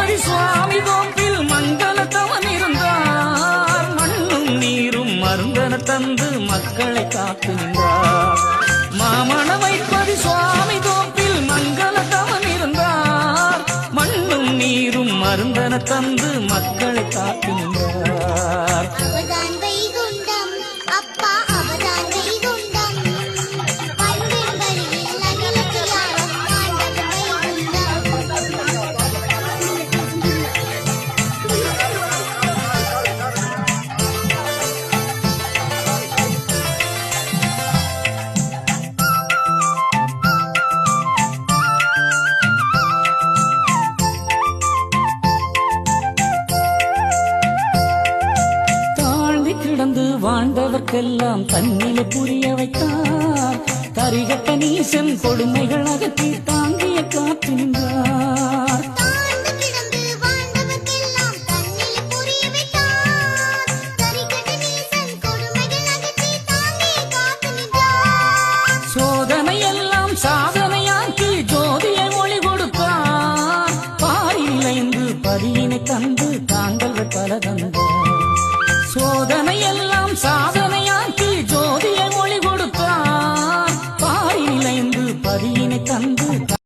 மாமணமைப்பதி சுவாமி கோப்பில் மங்களத்தவன் இருந்தார். மண்ணும் நீரும் மருந்தன தந்து மக்களை காக்கின்றார். மாமணமைப்பதி சுவாமி கோப்பில் மங்களத்தவன் இருந்தார். மண்ணும் நீரும் மருந்தன தந்து மக்களை காக்கின்றார். கிடந்து வாழ்ந்தவர்க்கெல்லாம் தன்னிலை புரிய வைத்தார். கரிகட்ட நீசன் கொடுமைகள் அகற்றி தாங்கிய காத்து நின்றார். சோதனையெல்லாம் சாதனையாக்கி ஜோதியை மொழி கொடுத்தார். பாரிலைந்து பரியினை தந்து தாங்கள் பல தந்தார். சோதனையெல்லாம் சாதனை